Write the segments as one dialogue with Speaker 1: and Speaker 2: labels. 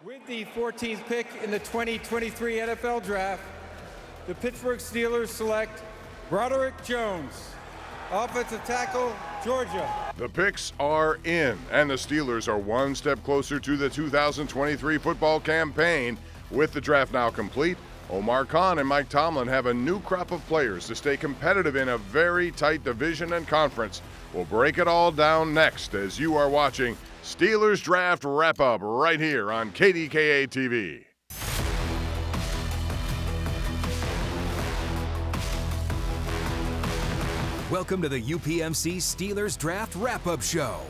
Speaker 1: With the 14th pick in the 2023 NFL Draft, the Pittsburgh Steelers select Broderick Jones, offensive tackle, Georgia.
Speaker 2: The picks are in, and the Steelers are one step closer to the 2023 football campaign. With the draft now complete, Omar and Mike Tomlin have a new crop of players to stay competitive in a very tight division and conference. We'll break it all down next as you are watching Steelers Draft Wrap-Up right here on KDKA TV.
Speaker 3: Welcome to the UPMC Steelers Draft Wrap-Up Show.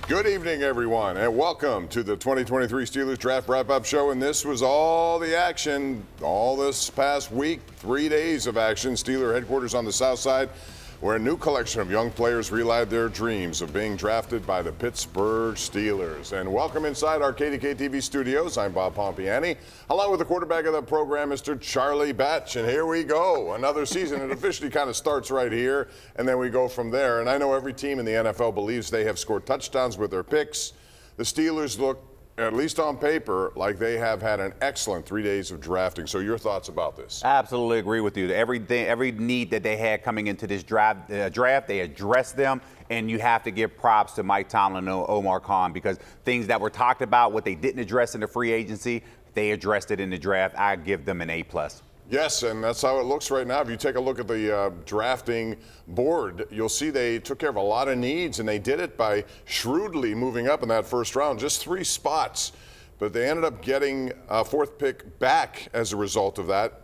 Speaker 2: Good evening, everyone, and welcome to the 2023 Steelers Draft Wrap-Up Show. And this was all the action all this past week, 3 days of action. Steeler headquarters on the south side, where a new collection of young players relive their dreams of being drafted by the Pittsburgh Steelers. And welcome inside our KDKA TV studios. I'm Bob Pompeani, along with the quarterback of the program, Mr. Charlie Batch. And here we go, another season. It officially kind of starts right here, and then we go from there. And I know every team in the NFL believes they have scored touchdowns with their picks. The Steelers look, at least on paper, like they have had an excellent 3 days of drafting. So your thoughts about this?
Speaker 4: I absolutely agree with you. Every need that they had coming into this draft, they addressed them. And you have to give props to Mike Tomlin and Omar Khan, because things that were talked about, what they didn't address in the free agency, they addressed it in the draft. I give them an A+.
Speaker 2: Yes, and that's how it looks right now. If you take a look at the drafting board, you'll see they took care of a lot of needs, and they did it by shrewdly moving up in that first round, just 3 spots. But they ended up getting a 4th pick back as a result of that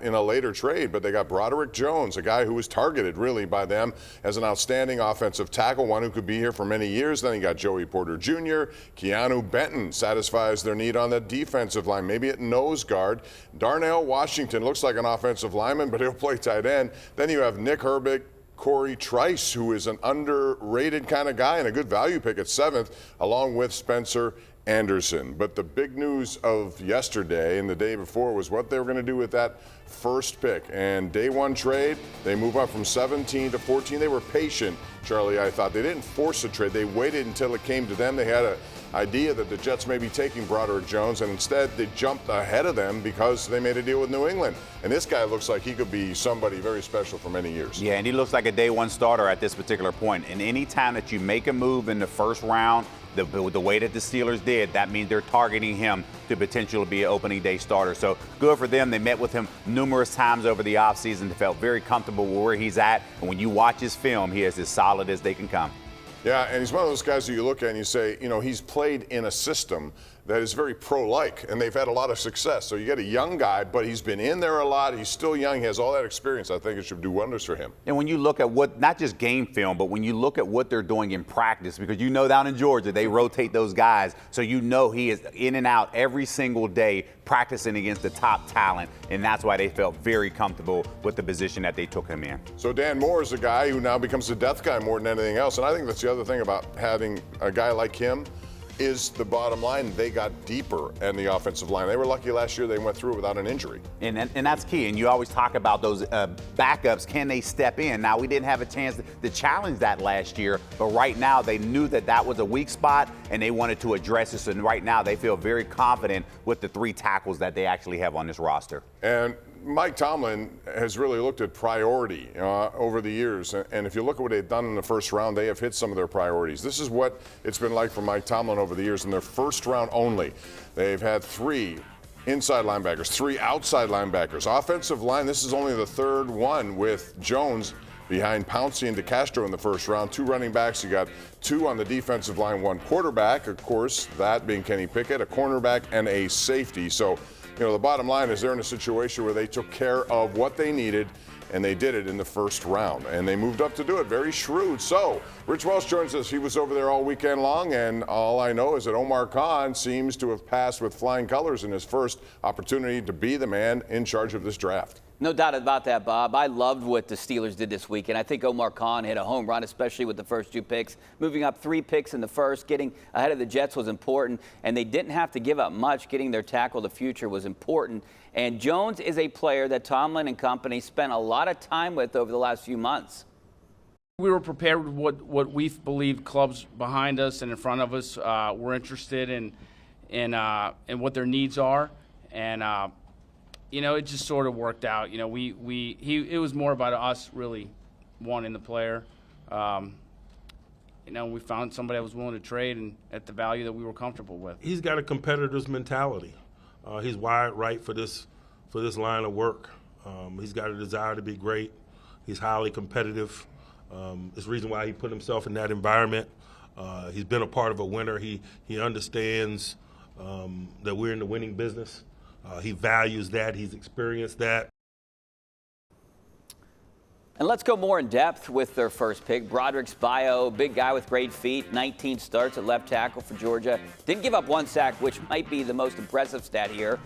Speaker 2: in a later trade. But they got Broderick Jones, a guy who was targeted really by them as an outstanding offensive tackle, one who could be here for many years. Then you got Joey Porter Jr., Keanu Benton satisfies their need on the defensive line, maybe at nose guard. Darnell Washington looks like an offensive lineman, but he'll play tight end. Then you have Nick Herbig, Corey Trice, who is an underrated kind of guy and a good value pick at 7th, along with Spencer Anderson. But the big news of yesterday and the day before was what they were going to do with that first pick. And day one trade, they move up from 17 to 14. They were patient, Charlie, I thought. They didn't force a trade. They waited until it came to them. They had an idea that the Jets may be taking Broderick Jones, and instead they jumped ahead of them because they made a deal with New England. And this guy looks like he could be somebody very special for many years.
Speaker 4: Yeah, and he looks like a day one starter at this particular point. And any time that you make a move in the first round, the way that the Steelers did, that means they're targeting him to potentially be an opening day starter. So good for them. They met with him numerous times over the offseason. They felt very comfortable where he's at. And when you watch his film, he is as solid as they can come.
Speaker 2: Yeah, and he's one of those guys who you look at and you say, you know, he's played in a system that is very pro-like, and they've had a lot of success. So you get a young guy, but he's been in there a lot. He's still young. He has all that experience. I think it should do wonders for him.
Speaker 4: And when you look at what, not just game film, but when you look at what they're doing in practice, because you know down in Georgia, they rotate those guys. So you know he is in and out every single day practicing against the top talent, and that's why they felt very comfortable with the position that they took him in.
Speaker 2: So Dan Moore is a guy who now becomes the depth guy more than anything else. And I think that's the other thing about having a guy like him is the bottom line. They got deeper in the offensive line. They were lucky last year they went through it without an injury.
Speaker 4: And that's key. And you always talk about those backups. Can they step in? Now, we didn't have a chance to challenge that last year, but right now they knew that that was a weak spot and they wanted to address it. So right now they feel very confident with the 3 tackles that they actually have on this roster.
Speaker 2: And Mike Tomlin has really looked at priority over the years, and if you look at what they've done in the first round, they have hit some of their priorities. This is what it's been like for Mike Tomlin over the years. In their first round only, they've had 3 inside linebackers, 3 outside linebackers. Offensive line, this is only the 3rd one with Jones behind Pouncey and DeCastro in the first round. 2 running backs, you got 2 on the defensive line, 1 quarterback, of course, that being Kenny Pickett, a cornerback, and a safety. So, you know, the bottom line is they're in a situation where they took care of what they needed, and they did it in the first round. And they moved up to do it. Very shrewd. So, Rich Walsh joins us. He was over there all weekend long, and all I know is that Omar Khan seems to have passed with flying colors in his first opportunity to be the man in charge of this draft.
Speaker 5: No doubt about that, Bob. I loved what the Steelers did this week, and I think Omar Khan hit a home run, especially with the first 2 picks. Moving up 3 picks in the first, getting ahead of the Jets was important, and they didn't have to give up much. Getting their tackle of the future was important. And Jones is a player that Tomlin and company spent a lot of time with over the last few months.
Speaker 6: We were prepared with what we believed clubs behind us and in front of us were interested in what their needs are, and it just sort of worked out. It was more about us really wanting the player. We found somebody that was willing to trade and at the value that we were comfortable with.
Speaker 7: He's got a competitor's mentality. He's wired right for this line of work. He's got a desire to be great. He's highly competitive. It's the reason why he put himself in that environment. He's been a part of a winner. He understands that we're in the winning business. He values that. He's experienced that.
Speaker 5: And let's go more in depth with their first pick. Broderick's bio, big guy with great feet, 19 starts at left tackle for Georgia. Didn't give up one sack, which might be the most impressive stat here.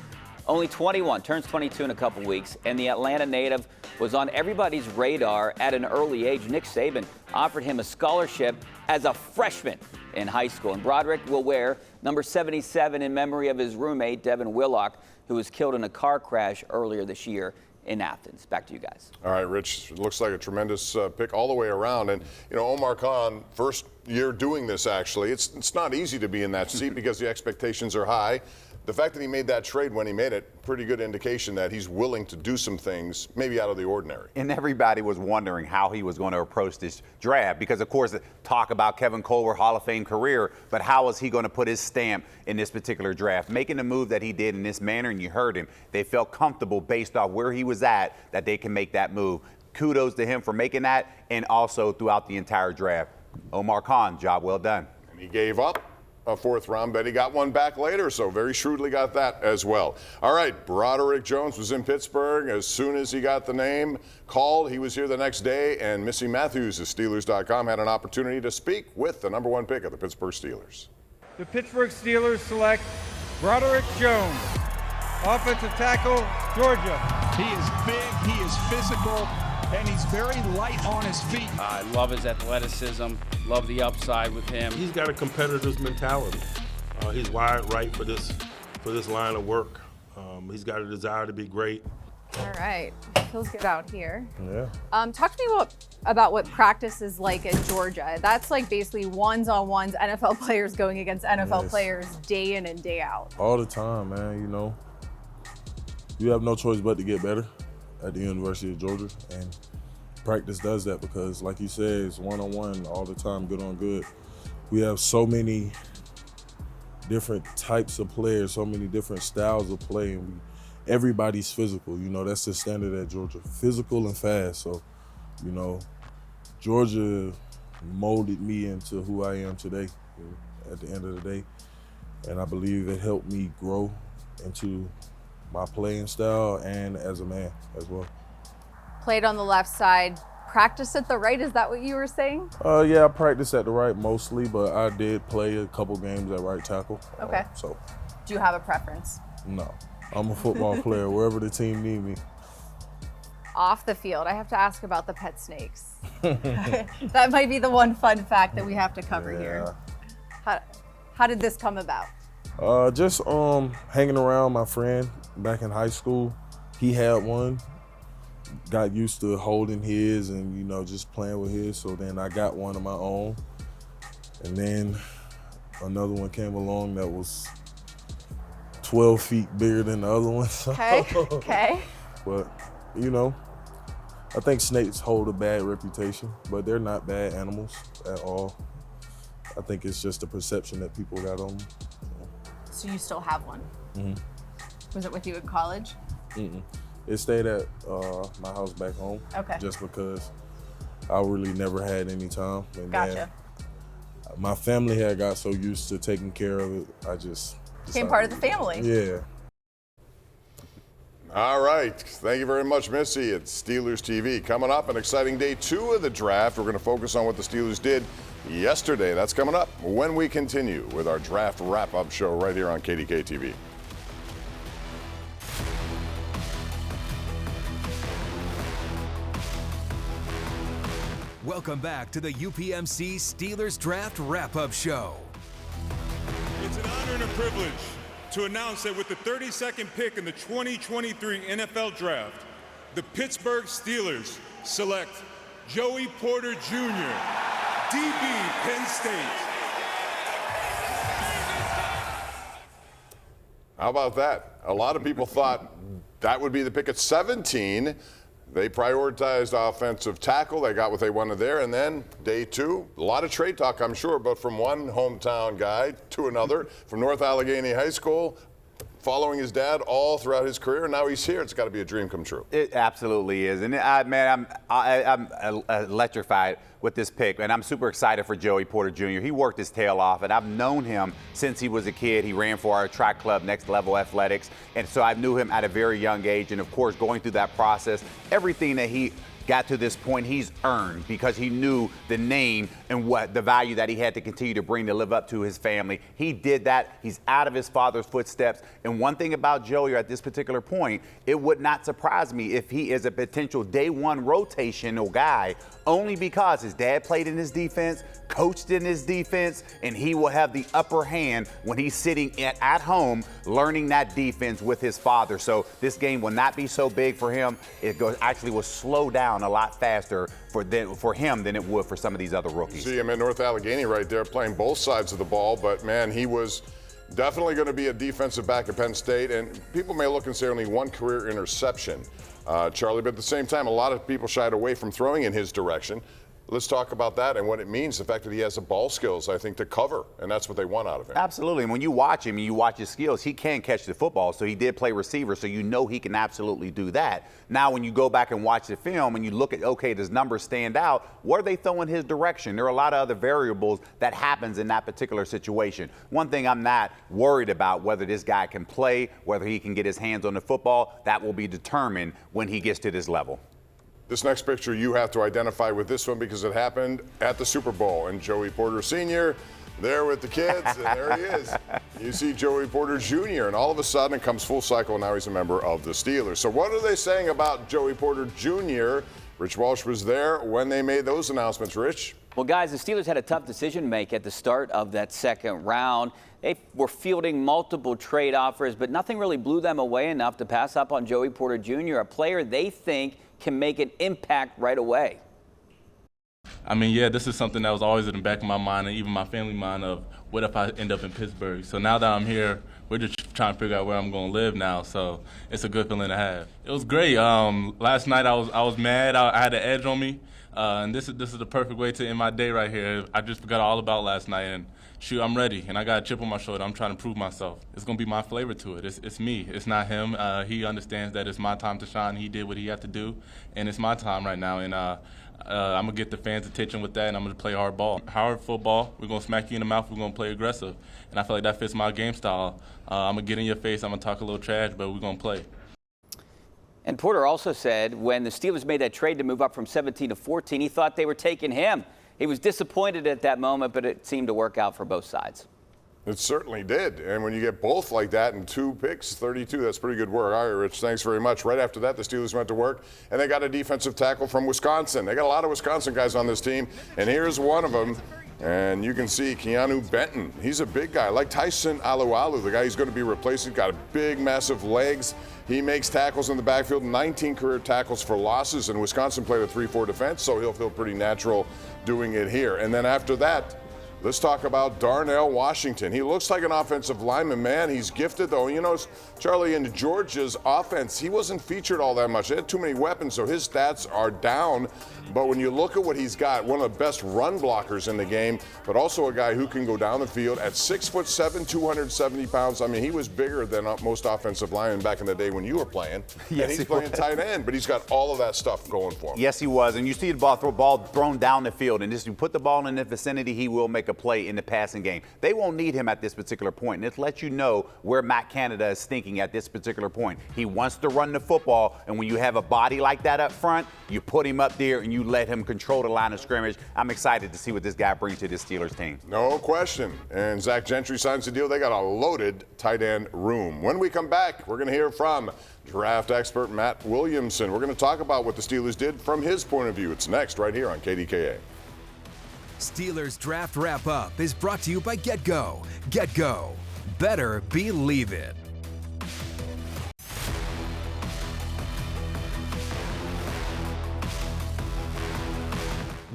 Speaker 5: Only 21, turns 22 in a couple weeks, and the Atlanta native was on everybody's radar at an early age. Nick Saban offered him a scholarship as a freshman in high school. And Broderick will wear number 77 in memory of his roommate, Devin Willock, who was killed in a car crash earlier this year in Athens. Back to you guys.
Speaker 2: All right, Rich, it looks like a tremendous pick all the way around. And, Omar Khan, first year doing this, actually, it's not easy to be in that seat because the expectations are high. The fact that he made that trade when he made it, pretty good indication that he's willing to do some things maybe out of the ordinary.
Speaker 4: And everybody was wondering how he was going to approach this draft because, of course, talk about Kevin Colbert, Hall of Fame career, but how was he going to put his stamp in this particular draft? Making the move that he did in this manner, and you heard him, they felt comfortable based off where he was at that they can make that move. Kudos to him for making that, and also throughout the entire draft. Omar Khan, job well done.
Speaker 2: And he gave up a fourth round bet. He got one back later, so very shrewdly got that as well. All right, Broderick Jones was in Pittsburgh. As soon as he got the name called, he was here the next day, and Missy Matthews of Steelers.com had an opportunity to speak with the number one pick of the Pittsburgh Steelers.
Speaker 1: The Pittsburgh Steelers select Broderick Jones, offensive tackle, Georgia.
Speaker 8: He is big, he is physical, and he's very light on his feet.
Speaker 6: I love his athleticism, love the upside with him.
Speaker 7: He's got a competitor's mentality. He's wired right for this line of work. He's got a desire to be great.
Speaker 9: All right, feels good out here.
Speaker 10: Yeah.
Speaker 9: Talk to me about what practice is like at Georgia. That's like basically ones-on-ones, NFL players going against NFL players day in and day out.
Speaker 10: All the time, man. You have no choice but to get better at the University of Georgia, and practice does that because, like you said, it's one-on-one all the time, good on good. We have so many different types of players, so many different styles of play, and everybody's physical. That's the standard at Georgia, physical and fast. So, Georgia molded me into who I am today at the end of the day, and I believe it helped me grow into my playing style and as a man as well.
Speaker 9: Played on the left side, practice at the right, is that what you were saying?
Speaker 10: Yeah, I practice at the right mostly, but I did play a couple games at right tackle.
Speaker 9: Okay.
Speaker 10: So.
Speaker 9: Do you have a preference?
Speaker 10: No, I'm a football player wherever the team need me.
Speaker 9: Off the field, I have to ask about the pet snakes. That might be the one fun fact that we have to cover here. How did this come about?
Speaker 10: Just hanging around my friend back in high school. He had one. Got used to holding his and, just playing with his. So then I got one of my own. And then another one came along that was 12 feet bigger than the other one. So.
Speaker 9: Okay.
Speaker 10: But, I think snakes hold a bad reputation, but they're not bad animals at all. I think it's just the perception that people got on them.
Speaker 9: So you still have one?
Speaker 10: Mm-hmm.
Speaker 9: Was it with you in college?
Speaker 10: Mm-mm. It stayed at my house back home.
Speaker 9: Okay.
Speaker 10: Just because I really never had any time. And
Speaker 9: gotcha.
Speaker 10: My family had got so used to taking care of it, I just
Speaker 9: became part of the family.
Speaker 10: Yeah.
Speaker 2: All right. Thank you very much, Missy. It's Steelers TV. Coming up, an exciting day 2 of the draft. We're going to focus on what the Steelers did yesterday. That's coming up when we continue with our draft wrap-up show right here on KDKA TV.
Speaker 3: Welcome back to the UPMC Steelers Draft Wrap-Up Show.
Speaker 11: It's an honor and a privilege to announce that with the 32nd pick in the 2023 NFL Draft, the Pittsburgh Steelers select Joey Porter Jr., DB, Penn State.
Speaker 2: How about that? A lot of people thought that would be the pick at 17. They prioritized offensive tackle. They got what they wanted there. And then day 2, a lot of trade talk, I'm sure, but from one hometown guy to another, from North Allegheny High School, following his dad all throughout his career, and now he's here. It's got to be a dream come true.
Speaker 4: It absolutely is. And man, I'm electrified with this pick, and I'm super excited for Joey Porter Jr. He worked his tail off, and I've known him since he was a kid. He ran for our track club, Next Level Athletics, and so I knew him at a very young age. And of course, going through that process, everything that he got to this point, he's earned because he knew the name and what the value that he had to continue to bring to live up to his family. He did that. He's out of his father's footsteps. And one thing about Joey at this particular point, it would not surprise me if he is a potential day 1 rotational guy, only because his dad played in his defense, coached in his defense, and he will have the upper hand when he's sitting at home learning that defense with his father. So this game will not be so big for him. It actually will slow down a lot faster for him than it would for some of these other rookies.
Speaker 2: See him in North Allegheny right there playing both sides of the ball, but man, he was definitely going to be a defensive back at Penn State, and people may look and say only 1 career interception, Charlie, but at the same time, a lot of people shied away from throwing in his direction. Let's talk about that and what it means, the fact that he has the ball skills, I think, to cover, and that's what they want out of him.
Speaker 4: Absolutely. And when you watch him and you watch his skills, he can catch the football, so he did play receiver, so you know he can absolutely do that. Now, when you go back and watch the film and you look at, okay, does numbers stand out? What are they throwing his direction? There are a lot of other variables that happens in that particular situation. One thing I'm not worried about, whether this guy can play, whether he can get his hands on the football, that will be determined when he gets to this level.
Speaker 2: This next picture you have to identify with this one because it happened at the Super Bowl. And Joey Porter Sr. there with the kids, and there he is. You see Joey Porter Jr., and all of a sudden it comes full cycle, and now he's a member of the Steelers. So what are they saying about Joey Porter Jr.? Rich Walsh was there when they made those announcements. Rich?
Speaker 5: Well, guys, the Steelers had a tough decision to make at the start of that second round. They were fielding multiple trade offers, but nothing really blew them away enough to pass up on Joey Porter Jr., a player they think can make an impact right away.
Speaker 12: I mean, yeah, this is something that was always in the back of my mind and even my family mind of what if I end up in Pittsburgh. So now that I'm here, we're just trying to figure out where I'm going to live now. So it's a good feeling to have. It was great. Last night I was mad. I had an edge on me. And this is the perfect way to end my day right here. I just forgot all about last night, and shoot, I'm ready, and I got a chip on my shoulder. I'm trying to prove myself. It's going to be my flavor to it. It's me. It's not him. He understands that it's my time to shine. He did what he had to do, and it's my time right now. And I'm going to get the fans' attention with that, and I'm going to play hard ball. Hard football. We're going to smack you in the mouth. We're going to play aggressive. And I feel like that fits my game style. I'm going to get in your face. I'm going to talk a little trash, but we're going to play.
Speaker 5: And Porter also said when the Steelers made that trade to move up from 17 to 14, he thought they were taking him. He was disappointed at that moment, but it seemed to work out for both sides.
Speaker 2: It certainly did. And when you get both like that in 2 picks, 32, that's pretty good work. All right, Rich, thanks very much. Right after that, the Steelers went to work, and they got a defensive tackle from Wisconsin. They got a lot of Wisconsin guys on this team, and here's one of them. And you can see Keanu Benton. He's a big guy, like Tyson Alualu, the guy he's going to be replacing. Got big, massive legs. He makes tackles in the backfield, 19 career tackles for losses. And Wisconsin played a 3-4 defense, so he'll feel pretty natural doing it here. And then after that, let's talk about Darnell Washington. He looks like an offensive lineman, man. He's gifted, though. You know, Charlie, in Georgia's offense, he wasn't featured all that much. They had too many weapons, so his stats are down. But when you look at what he's got, one of the best run blockers in the game, but also a guy who can go down the field at 6'7", 270 pounds. I mean, he was bigger than most offensive linemen back in the day when you were playing. Yes, and he's playing tight end, but he's got all of that stuff going for him.
Speaker 4: Yes, he was. And you see the ball thrown down the field, and just you put the ball in the vicinity, he will make a play in the passing game. They won't need him at this particular point, and it lets you know where Matt Canada is thinking at this particular point. He wants to run the football, and when you have a body like that up front, you put him up there and you let him control the line of scrimmage. I'm excited to see what this guy brings to this Steelers team.
Speaker 2: No question. And Zach Gentry signs the deal. They got a loaded tight end room. When we come back, we're going to hear from draft expert Matt Williamson. We're going to talk about what the Steelers did from his point of view. It's next right here on KDKA.
Speaker 3: Steelers Draft Wrap-Up is brought to you by GetGo. GetGo. Better believe it.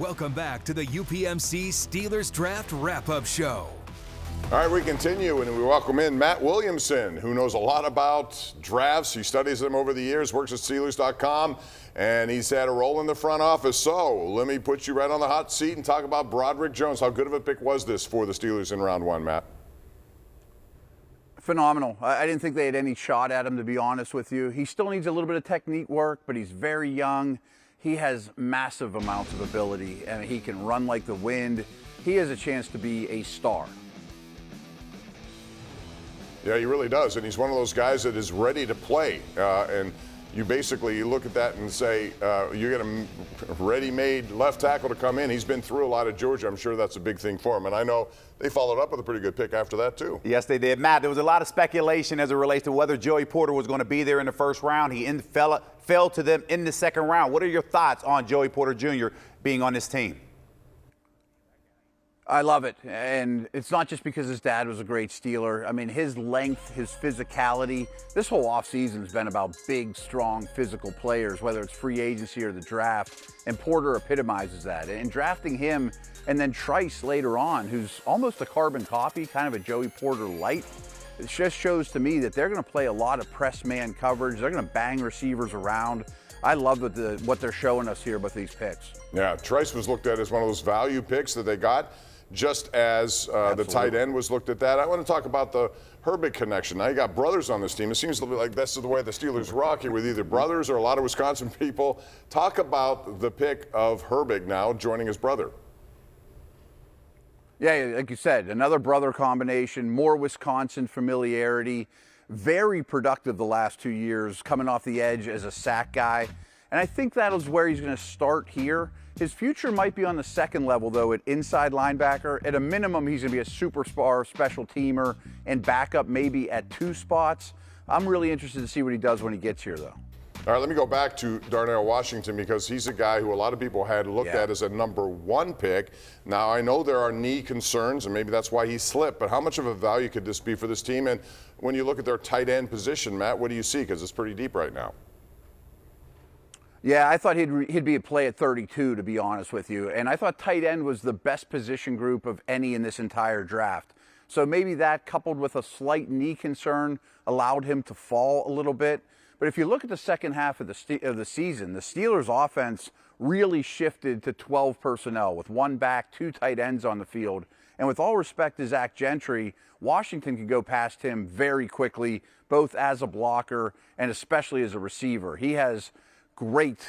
Speaker 3: Welcome back to the UPMC Steelers Draft Wrap-Up Show.
Speaker 2: All right, we continue, and we welcome in Matt Williamson, who knows a lot about drafts. He studies them over the years, works at Steelers.com, and he's had a role in the front office. So let me put you right on the hot seat and talk about Broderick Jones. How good of a pick was this for the Steelers in round 1, Matt?
Speaker 13: Phenomenal. I didn't think they had any shot at him, to be honest with you. He still needs a little bit of technique work, but he's very young. He has massive amounts of ability, and he can run like the wind. He has a chance to be a star.
Speaker 2: Yeah, he really does, and he's one of those guys that is ready to play. And you basically look at that and say, you get a ready-made left tackle to come in. He's been through a lot at Georgia. I'm sure that's a big thing for him. And I know they followed up with a pretty good pick after that, too.
Speaker 4: Yes, they did. Matt, there was a lot of speculation as it relates to whether Joey Porter was going to be there in the first round. He fell to them in the second round. What are your thoughts on Joey Porter Jr. being on this team?
Speaker 13: I love it. And it's not just because his dad was a great Steeler. I mean, his length, his physicality, this whole offseason has been about big, strong, physical players, whether it's free agency or the draft. And Porter epitomizes that. And drafting him and then Trice later on, who's almost a carbon copy, kind of a Joey Porter light, it just shows to me that they're going to play a lot of press man coverage. They're going to bang receivers around. I love what they're showing us here with these picks.
Speaker 2: Yeah, Trice was looked at as one of those value picks that they got, just as the tight end was looked at that. I want to talk about the Herbig connection. Now you got brothers on this team. It seems like that's the way the Steelers rock here, with either brothers or a lot of Wisconsin people. Talk about the pick of Herbig now joining his brother.
Speaker 13: Yeah, like you said, another brother combination, more Wisconsin familiarity, very productive the last 2 years, coming off the edge as a sack guy. And I think that is where he's going to start here. His future might be on the second level, though, at inside linebacker. At a minimum, he's going to be a superstar special teamer and backup maybe at 2 spots. I'm really interested to see what he does when he gets here, though.
Speaker 2: All right, let me go back to Darnell Washington, because he's a guy who a lot of people had looked at as a number 1 pick. Now, I know there are knee concerns, and maybe that's why he slipped, but how much of a value could this be for this team? And when you look at their tight end position, Matt, what do you see? Because it's pretty deep right now.
Speaker 13: Yeah, I thought he'd be a play at 32, to be honest with you. And I thought tight end was the best position group of any in this entire draft. So maybe that, coupled with a slight knee concern, allowed him to fall a little bit. But if you look at the second half of the season, the Steelers' offense really shifted to 12 personnel with 1 back, 2 tight ends on the field. And with all respect to Zach Gentry, Washington could go past him very quickly, both as a blocker and especially as a receiver. He has great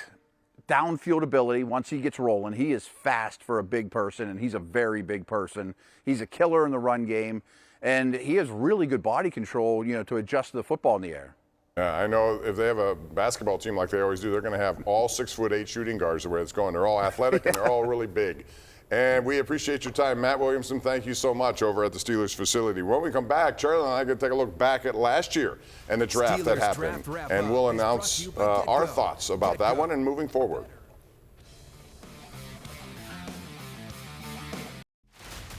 Speaker 13: downfield ability once he gets rolling. He is fast for a big person, and he's a very big person. He's a killer in the run game, and he has really good body control, to adjust the football in the air.
Speaker 2: I know if they have a basketball team like they always do, they're going to have all 6'8" shooting guards the way it's going. They're all athletic and they're all really big. And we appreciate your time. Matt Williamson, thank you so much over at the Steelers facility. When we come back, Charlie and I are going to take a look back at last year and the draft that happened. And we'll announce our thoughts about that one and moving forward.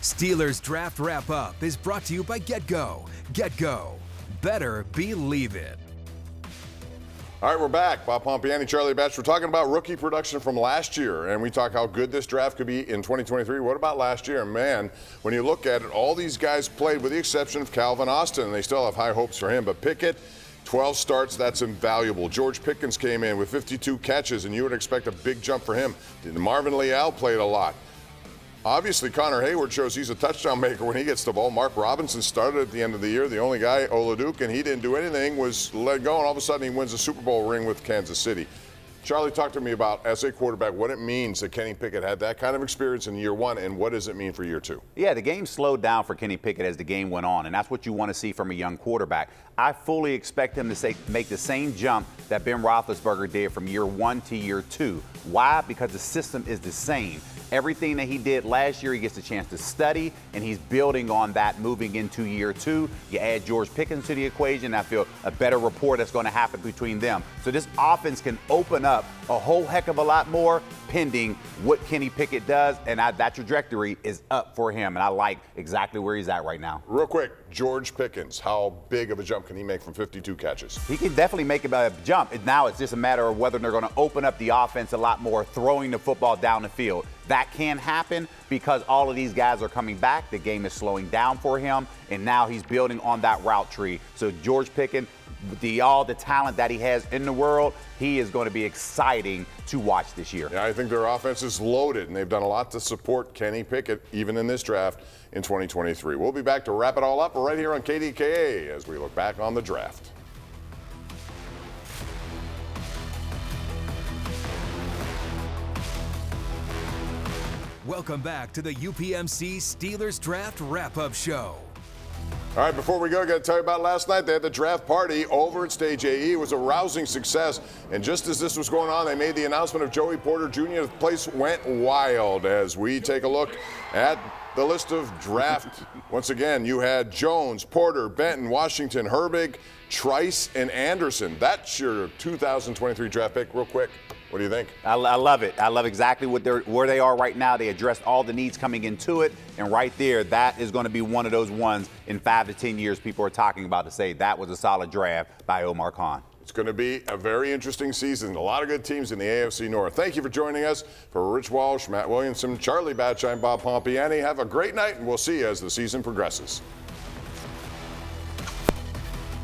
Speaker 3: Steelers Draft Wrap-Up is brought to you by GetGo. GetGo. Better believe it.
Speaker 2: All right, we're back. Bob Pompeani, Charlie Batch. We're talking about rookie production from last year, and we talk how good this draft could be in 2023. What about last year? Man, when you look at it, all these guys played with the exception of Calvin Austin, and they still have high hopes for him. But Pickett, 12 starts, that's invaluable. George Pickens came in with 52 catches, and you would expect a big jump for him. Marvin Leal played a lot. Obviously, Connor Hayward shows he's a touchdown maker when he gets the ball. Mark Robinson started at the end of the year. The only guy, Oladuke, and he didn't do anything, was let go, and all of a sudden he wins a Super Bowl ring with Kansas City. Charlie, talk to me about, as a quarterback, what it means that Kenny Pickett had that kind of experience in year 1, and what does it mean for year 2?
Speaker 4: Yeah, the game slowed down for Kenny Pickett as the game went on, and that's what you want to see from a young quarterback. I fully expect him to make the same jump that Ben Roethlisberger did from year 1 to year 2. Why? Because the system is the same. Everything that he did last year, he gets a chance to study, and he's building on that moving into year 2. You add George Pickens to the equation, I feel a better rapport that's going to happen between them. So this offense can open up a whole heck of a lot more pending what Kenny Pickett does, and that trajectory is up for him, and I like exactly where he's at right now.
Speaker 2: Real quick, George Pickens, how big of a jump can he make from 52 catches?
Speaker 4: He can definitely make a jump. Now it's just a matter of whether they're going to open up the offense a lot more, throwing the football down the field. that can happen because all of these guys are coming back. The game is slowing down for him, and now he's building on that route tree. So George Pickens, all the talent that he has in the world, he is going to be exciting to watch this year.
Speaker 2: Yeah, I think their offense is loaded, and they've done a lot to support Kenny Pickett, even in this draft in 2023. We'll be back to wrap it all up right here on KDKA as we look back on the draft.
Speaker 3: Welcome back to the UPMC Steelers Draft Wrap-Up Show.
Speaker 2: All right, before we go, I got to tell you about last night. They had the draft party over at Stage AE. It was a rousing success. And just as this was going on, they made the announcement of Joey Porter Jr. The place went wild as we take a look at the list of draft. Once again, you had Jones, Porter, Benton, Washington, Herbig, Trice, and Anderson. That's your 2023 draft pick. Real quick, what do you think?
Speaker 4: I love it. I love exactly where they are right now. They addressed all the needs coming into it. And right there, that is going to be one of those ones in 5 to 10 years people are talking about to say that was a solid draft by Omar Khan.
Speaker 2: It's going to be a very interesting season. A lot of good teams in the AFC North. Thank you for joining us. For Rich Walsh, Matt Williamson, Charlie Batch, I'm Bob Pompeani. Have a great night, and we'll see you as the season progresses.